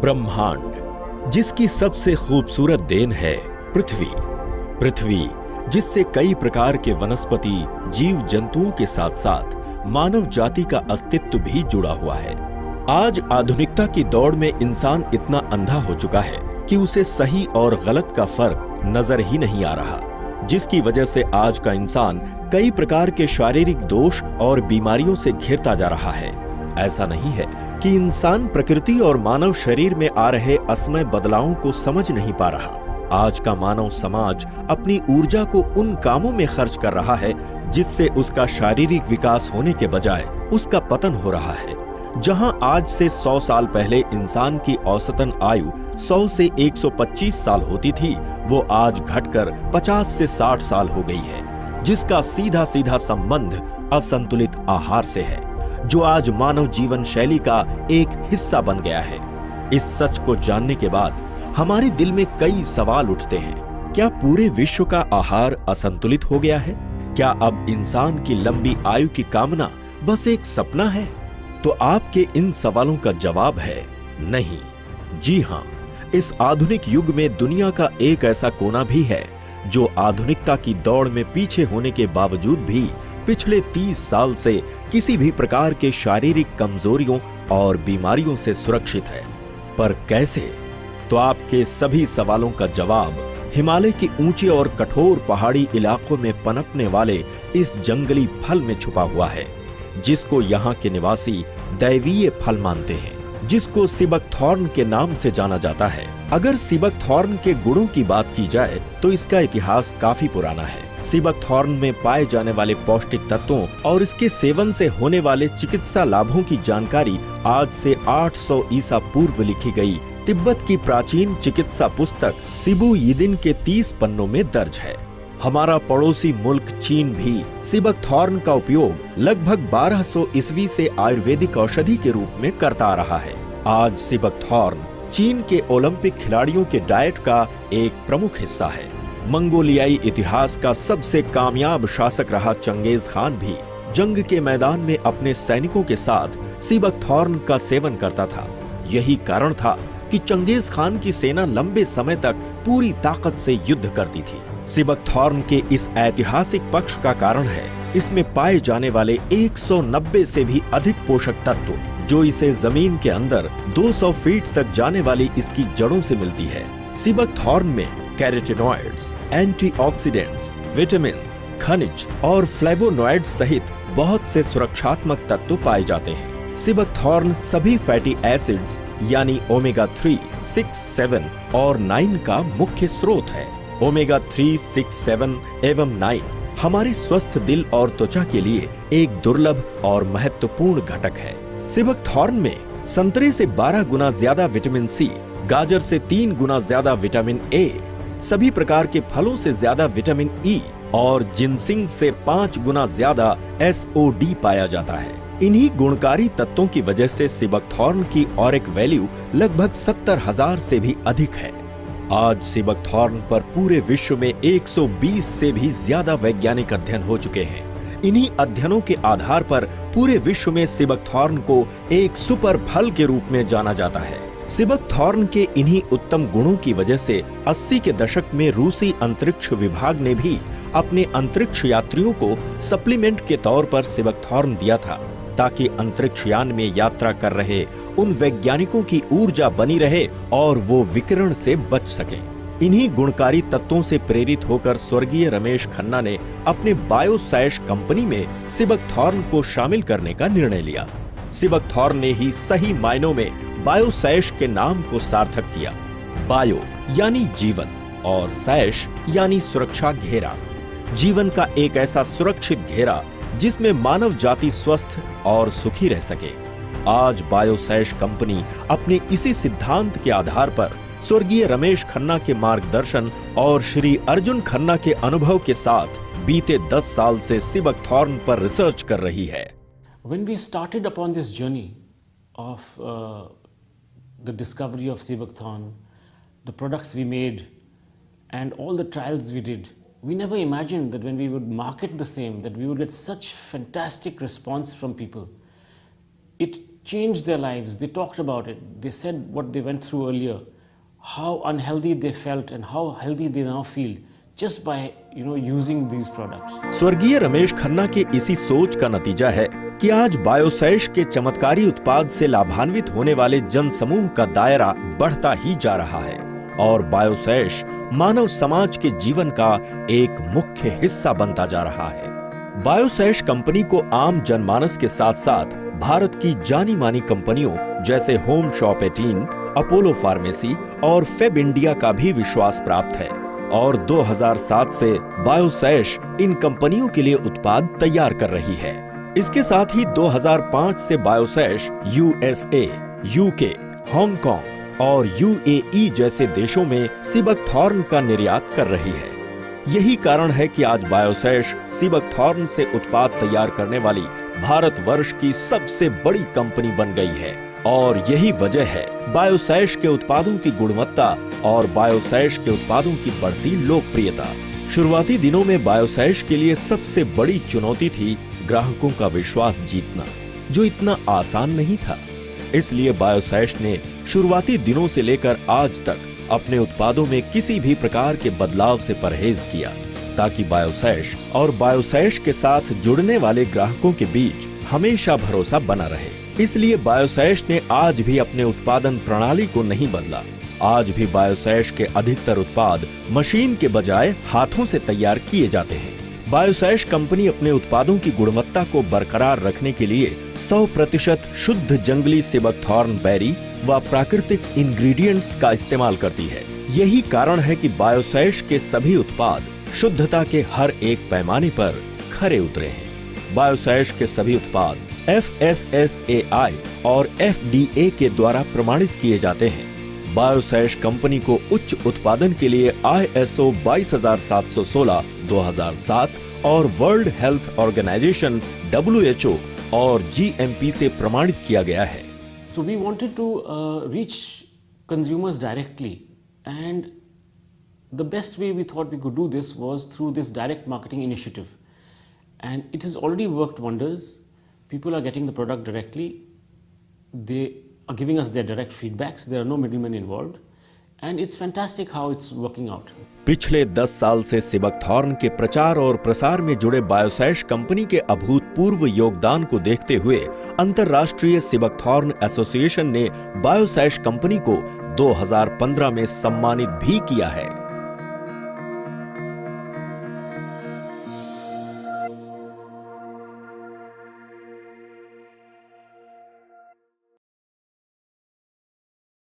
ब्रह्मांड, जिसकी सबसे खूबसूरत देन है पृथ्वी। पृथ्वी जिससे कई प्रकार के वनस्पति, जीव जंतुओं के साथ साथ मानव जाति का अस्तित्व भी जुड़ा हुआ है। आज आधुनिकता की दौड़ में इंसान इतना अंधा हो चुका है कि उसे सही और गलत का फर्क नजर ही नहीं आ रहा, जिसकी वजह से आज का इंसान कई प्रकार के शारीरिक दोष और बीमारियों से घिरता जा रहा है। ऐसा नहीं है कि इंसान प्रकृति और मानव शरीर में आ रहे असमय बदलावों को समझ नहीं पा रहा। आज का मानव समाज अपनी ऊर्जा को उन कामों में खर्च कर रहा है जिससे उसका शारीरिक विकास होने के बजाय उसका पतन हो रहा है। जहां आज से 100 साल पहले इंसान की औसतन आयु 100 से 125 साल होती थी, वो आज घटकर 50 से 60 साल हो गई है, जिसका सीधा सीधा संबंध असंतुलित आहार से है, जो आज मानव जीवन शैली का एक हिस्सा बन गया है। इस सच को जानने के बाद हमारे दिल में कई सवाल उठते हैं। क्या पूरे विश्व का आहार असंतुलित हो गया है? क्या अब इंसान की लंबी आयु की कामना बस एक सपना है? तो आपके इन सवालों का जवाब है नहीं। जी हां, इस आधुनिक युग में दुनिया का एक ऐसा कोना भी है जो आधुनिकता की दौड़ में पीछे होने के बावजूद भी पिछले 30 साल से किसी भी प्रकार के शारीरिक कमजोरियों और बीमारियों से सुरक्षित है। पर कैसे? तो आपके सभी सवालों का जवाब हिमालय के ऊंचे और कठोर पहाड़ी इलाकों में पनपने वाले इस जंगली फल में छुपा हुआ है, जिसको यहाँ के निवासी दैवीय फल मानते हैं, जिसको सिबकथॉर्न के नाम से जाना जाता है। अगर सिबकथॉर्न के गुणों की बात की जाए तो इसका इतिहास काफी पुराना है। सिबकथॉर्न में पाए जाने वाले पौष्टिक तत्वों और इसके सेवन से होने वाले चिकित्सा लाभों की जानकारी आज से 800 ईसा पूर्व लिखी गई तिब्बत की प्राचीन चिकित्सा पुस्तक सिबु यिदिन के 30 पन्नों में दर्ज है। हमारा पड़ोसी मुल्क चीन भी सिबकथॉर्न का उपयोग लगभग 1200 ईस्वी से आयुर्वेदिक औषधि के रूप में करता आ रहा है। आज सिबकथॉर्न चीन के ओलंपिक खिलाड़ियों के डाइट का एक प्रमुख हिस्सा है। मंगोलियाई इतिहास का सबसे कामयाब शासक रहा चंगेज खान भी जंग के मैदान में अपने सैनिकों के साथ सिबकथॉर्न का सेवन करता था। यही कारण था कि चंगेज खान की सेना लंबे समय तक पूरी ताकत से युद्ध करती थी। सिबकथॉर्न के इस ऐतिहासिक पक्ष का कारण है इसमें पाए जाने वाले 190 से भी अधिक पोषक तत्व, जो इसे जमीन के अंदर 200 फीट तक जाने वाली इसकी जड़ों से मिलती है। सिबकथॉर्न में कैरोटीनॉइड्स, एंटीऑक्सीडेंट्स, विटामिन्स, खनिज और फ्लेवोनॉइड्स सहित बहुत से सुरक्षात्मक तत्व पाए जाते हैं। सिबकथॉर्न सभी फैटी एसिड्स यानी ओमेगा 3, 6, 7 और 9 का मुख्य स्रोत है। ओमेगा 3, 6, 7 एवं 9 हमारे स्वस्थ दिल और त्वचा के लिए एक दुर्लभ और महत्वपूर्ण घटक है। सिबकथॉर्न में संतरे से 12 गुना ज्यादा विटामिन सी, गाजर से 3 गुना ज्यादा विटामिन ए, सभी प्रकार के फलों से ज्यादा विटामिन ई और जिनसिंग से 5 गुना ज्यादा SOD पाया जाता है। इन्हीं गुणकारी तत्वों की वजह से सिबकथॉर्न की ऑरिक वैल्यू लगभग 70,000 से भी अधिक है। आज सिबकथॉर्न पर पूरे विश्व में 120 से भी ज्यादा वैज्ञानिक अध्ययन हो चुके हैं। इन्हीं अध्ययनों के आधार पर पूरे विश्व में सिबकथॉर्न को एक सुपर फल के रूप में जाना जाता है। सिबकथॉर्न के इन्हीं उत्तम गुणों की वजह से 80 के दशक में रूसी अंतरिक्ष विभाग ने भी अपने अंतरिक्ष यात्रियों को सप्लीमेंट के तौर पर सिबकथॉर्न दिया था, ताकि अंतरिक्ष यान में यात्रा कर रहे उन वैज्ञानिकों की ऊर्जा बनी रहे और वो विकिरण से बच सकें। इन्हीं गुणकारी तत्वों से प्रेरित होकर स्वर्गीय रमेश खन्ना ने अपने बायोसैश कंपनी में सिबकथॉर्न को शामिल करने का निर्णय लिया। सिबकथॉर्न ने ही सही मायनों में बायोसैश के नाम को सार्थक किया। बायो यानी जीवन और सैश यानी सुरक्षा घेरा। जीवन का एक ऐसा सुरक्षित घेरा जिसमें मानव जाति स्वस्थ और सुखी रह सके। आज बायोसैश कंपनी अपने इसी सिद्धांत के आधार पर स्वर्गीय रमेश खन्ना के मार्गदर्शन और श्री अर्जुन खन्ना के अनुभव के साथ बीते 10 साल से सिबकथॉर्न पर रिसर्च कर रही है। When we started upon this journey of the discovery of Sibakthorn, the products we made and all the trials we did, we never imagined that when we would market the same, that we would get such fantastic response from people. It changed their lives. They talked about it. They said what they went through earlier, how unhealthy they felt and how healthy they now feel just by using these products. स्वर्गीय रमेश खन्ना के इसी सोच का नतीजा है कि आज बायोसैश के चमत्कारी उत्पाद से लाभान्वित होने वाले जन समूह का दायरा बढ़ता ही जा रहा है और बायोसैश मानव समाज के जीवन का एक मुख्य हिस्सा बनता जा रहा है। बायोसैश कंपनी को आम जनमानस के साथ साथ भारत की जानी मानी कंपनियों जैसे होम शॉप 18, अपोलो फार्मेसी और फेब इंडिया का भी विश्वास प्राप्त है और 2007 से बायोसैश इन कंपनियों के लिए उत्पाद तैयार कर रही है। इसके साथ ही 2005 से बायोसैश यूएसए, यूके, हांगकांग और यूएई जैसे देशों में सिबकथॉर्न का निर्यात कर रही है। यही कारण है कि आज बायोसैश सिबकथॉर्न से उत्पाद तैयार करने वाली भारतवर्ष की सबसे बड़ी कंपनी बन गई है और यही वजह है बायोसैश के उत्पादों की गुणवत्ता और बायोसैश के उत्पादों की बढ़ती लोकप्रियता। शुरुआती दिनों में बायोसैश के लिए सबसे बड़ी चुनौती थी ग्राहकों का विश्वास जीतना, जो इतना आसान नहीं था। इसलिए बायोसैश ने शुरुआती दिनों से लेकर आज तक अपने उत्पादों में किसी भी प्रकार के बदलाव से परहेज किया ताकि बायोसैश और बायोसैश के साथ जुड़ने वाले ग्राहकों के बीच हमेशा भरोसा बना रहे। इसलिए बायोसैश ने आज भी अपने उत्पादन प्रणाली को नहीं बदला। आज भी बायोसैश के अधिकतर उत्पाद मशीन के बजाय हाथों से तैयार किए जाते हैं। बायोसैश कंपनी अपने उत्पादों की गुणवत्ता को बरकरार रखने के लिए 100% शुद्ध जंगली सिबकथॉर्न बेरी व प्राकृतिक इंग्रेडिएंट्स का इस्तेमाल करती है। यही कारण है कि बायोसैश के सभी उत्पाद शुद्धता के हर एक पैमाने पर खरे उतरे हैं। बायोसैश के सभी उत्पाद FSSAI और FDA के द्वारा प्रमाणित किए जाते हैं। बायोसैश कंपनी को उच्च उत्पादन के लिए ISO 22716 2007 और वर्ल्ड हेल्थ ऑर्गेनाइजेशन WHO और GMP से प्रमाणित किया गया है। So we wanted to reach consumers directly, and the best way we thought we could do this was through this direct marketing initiative, and it has already worked wonders. People are getting the product directly. They are giving us their direct feedbacks. There are no middlemen involved, and it's fantastic how it's working out. पिछले 10 साल से सिबकथॉर्न के प्रचार और प्रसार में जुड़े बायोसैश company के अभूतपूर्व योगदान को देखते हुए अंतर्राष्ट्रीय सिबकथॉर्न एसोसिएशन ने बायोसैश कंपनी को 2015 में सम्मानित भी किया है।